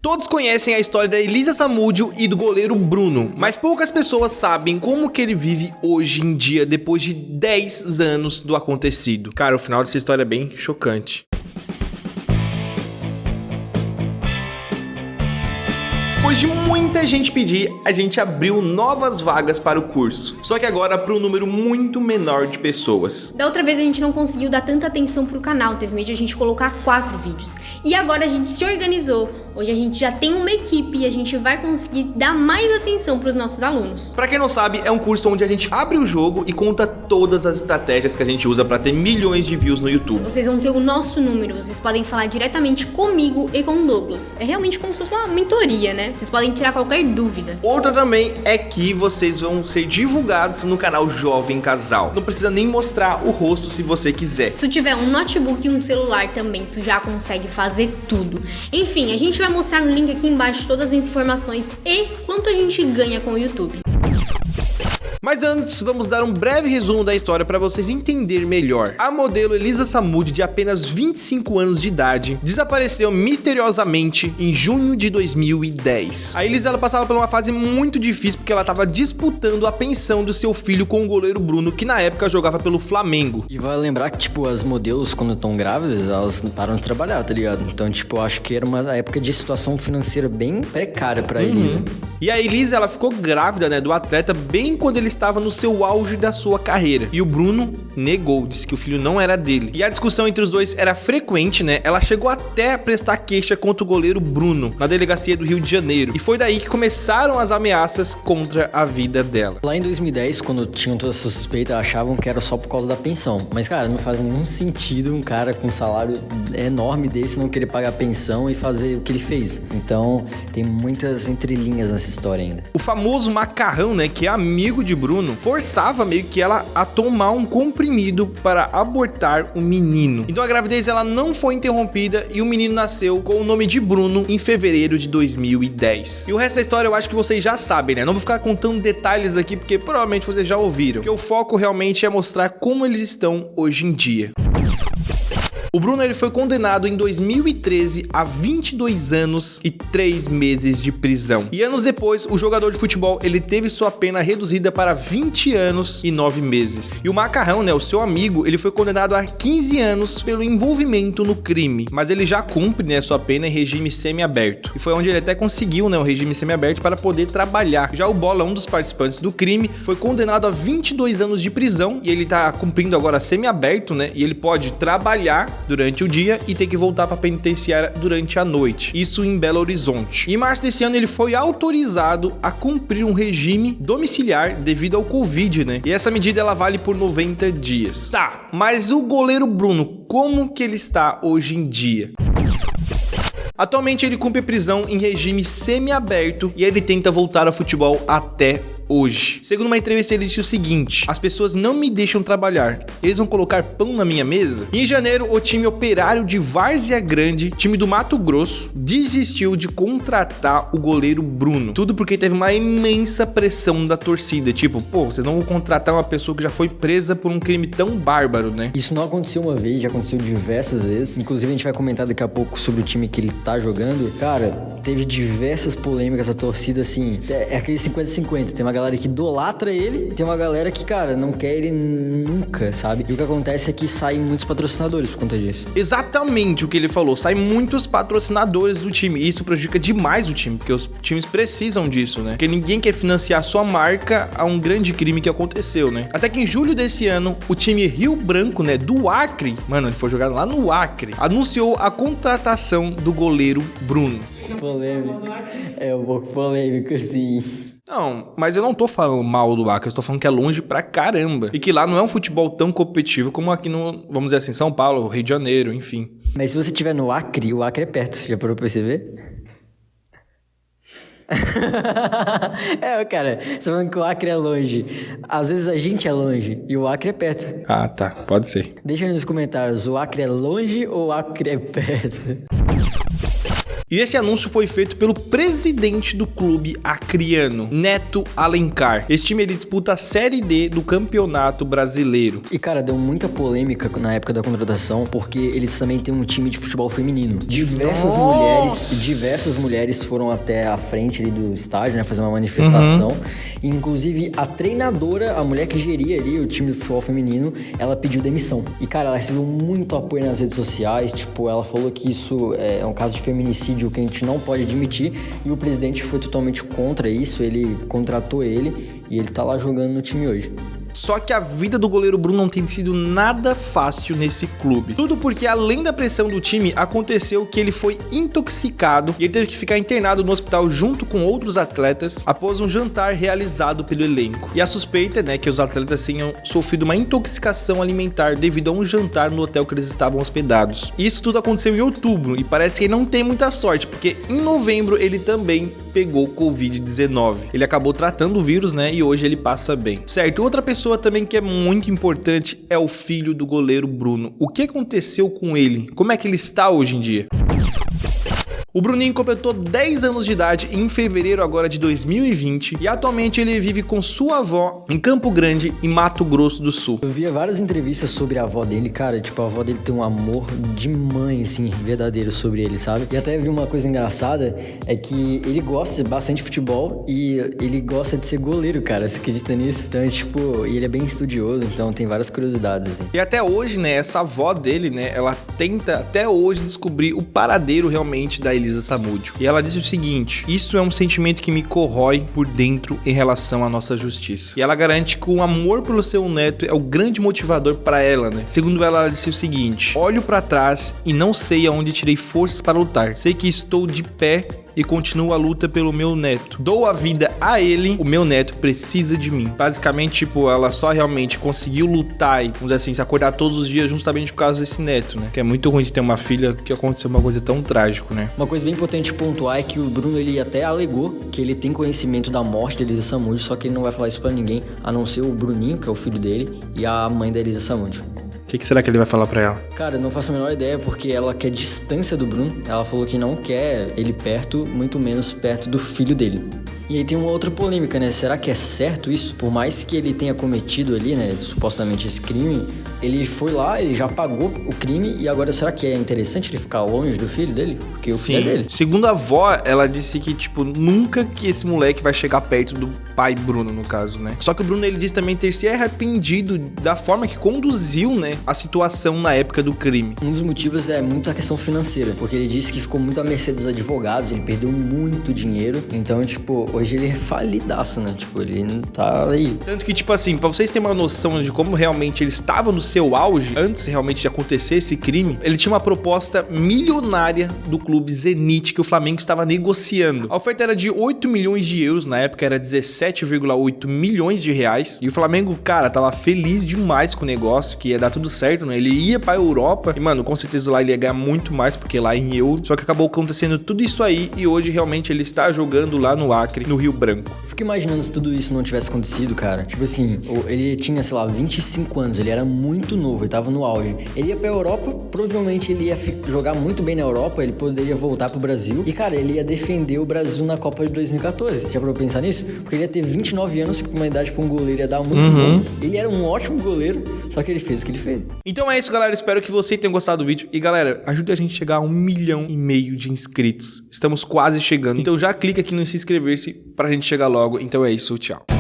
Todos conhecem a história da Elisa Samúdio e do goleiro Bruno, mas poucas pessoas sabem como que ele vive hoje em dia depois de 10 anos do acontecido. Cara, o final dessa história é bem chocante. Depois de muita gente pedir, a gente abriu novas vagas para o curso, só que agora para um número muito menor de pessoas. Da outra vez a gente não conseguiu dar tanta atenção pro canal, teve medo de a gente colocar 4 vídeos. E agora a gente se organizou, hoje a gente já tem uma equipe e a gente vai conseguir dar mais atenção pros nossos alunos. Pra quem não sabe, é um curso onde a gente abre o jogo e conta todas as estratégias que a gente usa pra ter milhões de views no YouTube. Vocês vão ter o nosso número, vocês podem falar diretamente comigo e com o Douglas. É realmente como se fosse uma mentoria, né? Vocês podem tirar qualquer dúvida. Outra também é que vocês vão ser divulgados no canal Jovem Casal. Não precisa nem mostrar o rosto se você quiser. Se tu tiver um notebook e um celular também, tu já consegue fazer tudo. Enfim, a gente vai mostrar no link aqui embaixo todas as informações e quanto a gente ganha com o YouTube. Mas antes, vamos dar um breve resumo da história para vocês entenderem melhor. A modelo Elisa Samúdio, de apenas 25 anos de idade, desapareceu misteriosamente em junho de 2010. A Elisa ela passava por uma fase muito difícil porque ela estava disputando a pensão do seu filho com o goleiro Bruno, que na época jogava pelo Flamengo. E vai lembrar que, tipo, as modelos, quando estão grávidas, elas param de trabalhar, tá ligado? Então, tipo, eu acho que era uma época de situação financeira bem precária pra Elisa. E a Elisa, ela ficou grávida, né, do atleta bem quando ele estava no seu auge da sua carreira. E o Bruno negou, disse que o filho não era dele. E a discussão entre os dois era frequente, né? Ela chegou até a prestar queixa contra o goleiro Bruno, na delegacia do Rio de Janeiro. E foi daí que começaram as ameaças contra a vida dela. Lá em 2010, quando tinham toda essa suspeita, achavam que era só por causa da pensão. Mas, cara, não faz nenhum sentido um cara com um salário enorme desse não querer pagar pensão e fazer o que ele fez. Então, tem muitas entrelinhas nessa história ainda. O famoso Macarrão, né, que é amigo de Bruno, forçava meio que ela a tomar um comprimido para abortar o menino. Então a gravidez ela não foi interrompida e o menino nasceu com o nome de Bruno em fevereiro de 2010. E o resto da história eu acho que vocês já sabem, né? Não vou ficar contando detalhes aqui porque provavelmente vocês já ouviram. Porque o foco realmente é mostrar como eles estão hoje em dia. O Bruno ele foi condenado em 2013 a 22 anos e 3 meses de prisão. E anos depois, o jogador de futebol ele teve sua pena reduzida para 20 anos e 9 meses. E o Macarrão, né, o seu amigo, ele foi condenado a 15 anos pelo envolvimento no crime. Mas ele já cumpre, né, sua pena em regime semiaberto. E foi onde ele até conseguiu, né, o regime semiaberto para poder trabalhar. Já o Bola, um dos participantes do crime, foi condenado a 22 anos de prisão e ele tá cumprindo agora semiaberto, né, e ele pode trabalhar durante o dia e ter que voltar para penitenciária durante a noite. Isso em Belo Horizonte. Em março desse ano ele foi autorizado a cumprir um regime domiciliar devido ao Covid, né? E essa medida ela vale por 90 dias. Tá, mas o goleiro Bruno, como que ele está hoje em dia? Atualmente ele cumpre prisão em regime semiaberto e ele tenta voltar ao futebol até hoje. Segundo uma entrevista, ele disse o seguinte: as pessoas não me deixam trabalhar, eles vão colocar pão na minha mesa? E em janeiro, o time Operário de Várzea Grande, time do Mato Grosso, desistiu de contratar o goleiro Bruno. Tudo porque teve uma imensa pressão da torcida, tipo, pô, vocês não vão contratar uma pessoa que já foi presa por um crime tão bárbaro, né? Isso não aconteceu uma vez, já aconteceu diversas vezes. Inclusive, a gente vai comentar daqui a pouco sobre o time que ele tá jogando. Cara, teve diversas polêmicas, a torcida, assim, é aquele 50-50, tem uma galera que idolatra ele, tem uma galera que, cara, não quer ele nunca, sabe? E o que acontece é que saem muitos patrocinadores por conta disso. Exatamente o que ele falou, saem muitos patrocinadores do time, e isso prejudica demais o time, porque os times precisam disso, né? Porque ninguém quer financiar sua marca a um grande crime que aconteceu, né? Até que em julho desse ano, o time Rio Branco, né, do Acre, mano, ele foi jogado lá no Acre, anunciou a contratação do goleiro Bruno. Polêmico. É um pouco polêmico, sim. Não, mas eu não tô falando mal do Acre, eu tô falando que é longe pra caramba. E que lá não é um futebol tão competitivo como aqui no, vamos dizer assim, São Paulo, Rio de Janeiro, enfim. Mas se você estiver no Acre, o Acre é perto, você já parou pra perceber? Cara, você tá falando que o Acre é longe. Às vezes a gente é longe e o Acre é perto. Ah, tá, pode ser. Deixa aí nos comentários, o Acre é longe ou o Acre é perto? E esse anúncio foi feito pelo presidente do clube acriano, Neto Alencar. Esse time ele disputa a Série D do Campeonato Brasileiro. E cara, deu muita polêmica na época da contratação, porque eles também têm um time de futebol feminino. Diversas mulheres foram até a frente ali do estádio, né, fazer uma manifestação. E, inclusive, a treinadora, a mulher que geria ali o time de futebol feminino, ela pediu demissão. E, cara, ela recebeu muito apoio nas redes sociais. Tipo, ela falou que isso é um caso de feminicídio que a gente não pode admitir. E o presidente foi totalmente contra isso. Ele contratou ele e ele tá lá jogando no time hoje. Só que a vida do goleiro Bruno não tem sido nada fácil nesse clube. Tudo porque, além da pressão do time, aconteceu que ele foi intoxicado e ele teve que ficar internado no hospital junto com outros atletas após um jantar realizado pelo elenco. E a suspeita, né, que os atletas tenham sofrido uma intoxicação alimentar devido a um jantar no hotel que eles estavam hospedados. E isso tudo aconteceu em outubro e parece que ele não tem muita sorte, porque em novembro ele também pegou Covid-19. Ele acabou tratando o vírus, né, e hoje ele passa bem. Certo, outra pessoa também que é muito importante é o filho do goleiro Bruno. O que aconteceu com ele? Como é que ele está hoje em dia? O Bruninho completou 10 anos de idade em fevereiro agora de 2020 e atualmente ele vive com sua avó em Campo Grande, em Mato Grosso do Sul. Eu via várias entrevistas sobre a avó dele, cara, tipo, a avó dele tem um amor de mãe, assim, verdadeiro sobre ele, sabe? E até vi uma coisa engraçada, é que ele gosta bastante de futebol e ele gosta de ser goleiro, cara, você acredita nisso? Então, tipo, e ele é bem estudioso, então tem várias curiosidades, assim. E até hoje, né, essa avó dele, né, ela tenta até hoje descobrir o paradeiro realmente da Elisa Samúdio. E ela disse o seguinte: isso é um sentimento que me corrói por dentro em relação à nossa justiça. E ela garante que o amor pelo seu neto é o grande motivador para ela, né? Segundo ela disse o seguinte: olho para trás e não sei aonde tirei forças para lutar. Sei que estou de pé e continuo a luta pelo meu neto. Dou a vida a ele, o meu neto precisa de mim. Basicamente, tipo, ela só realmente conseguiu lutar e, vamos dizer assim, se acordar todos os dias justamente por causa desse neto, né? Que é muito ruim de ter uma filha que aconteceu uma coisa tão trágica, né? Uma coisa bem importante pontuar é que o Bruno, ele até alegou que ele tem conhecimento da morte da Elisa Samúdio, só que ele não vai falar isso pra ninguém, a não ser o Bruninho, que é o filho dele, e a mãe da Elisa Samúdio. O que será que ele vai falar pra ela? Cara, eu não faço a menor ideia, porque ela quer distância do Bruno. Ela falou que não quer ele perto, muito menos perto do filho dele. E aí tem uma outra polêmica, né? Será que é certo isso? Por mais que ele tenha cometido ali, né, supostamente esse crime, ele foi lá, ele já pagou o crime e agora será que é interessante ele ficar longe do filho dele? Porque o filho é dele. Segundo a avó, ela disse que, tipo, nunca que esse moleque vai chegar perto do pai Bruno, no caso, né? Só que o Bruno, ele disse também ter se arrependido da forma que conduziu, né, a situação na época do crime. Um dos motivos é muito a questão financeira, porque ele disse que ficou muito à mercê dos advogados, ele perdeu muito dinheiro, então, tipo, hoje ele é falidaço, né? Tipo, ele não tá aí. Tanto que, tipo assim, pra vocês terem uma noção de como realmente ele estava no seu auge, antes realmente de acontecer esse crime, ele tinha uma proposta milionária do clube Zenit que o Flamengo estava negociando. A oferta era de 8 milhões de euros, na época era 17,8 milhões de reais, e o Flamengo, cara, tava feliz demais com o negócio, que ia dar tudo certo, né? Ele ia pra Europa, e, mano, com certeza lá ele ia ganhar muito mais, porque lá em euro, só que acabou acontecendo tudo isso aí, e hoje realmente ele está jogando lá no Acre, no Rio Branco. Eu fico imaginando se tudo isso não tivesse acontecido, cara. Tipo assim, ele tinha, sei lá, 25 anos, ele era muito novo, ele tava no auge. Ele ia pra Europa, provavelmente ele ia jogar muito bem na Europa, ele poderia voltar pro Brasil. E, cara, ele ia defender o Brasil na Copa de 2014. Já pra pensar nisso? Porque ele ia ter 29 anos, que uma idade pra um goleiro ia dar muito bom. Ele era um ótimo goleiro, só que ele fez o que ele fez. Então é isso, galera. Espero que você tenha gostado do vídeo. E, galera, ajude a gente a chegar a 1,5 milhão de inscritos. Estamos quase chegando. Então já clica aqui no se inscrever-se pra gente chegar logo. Então é isso, tchau.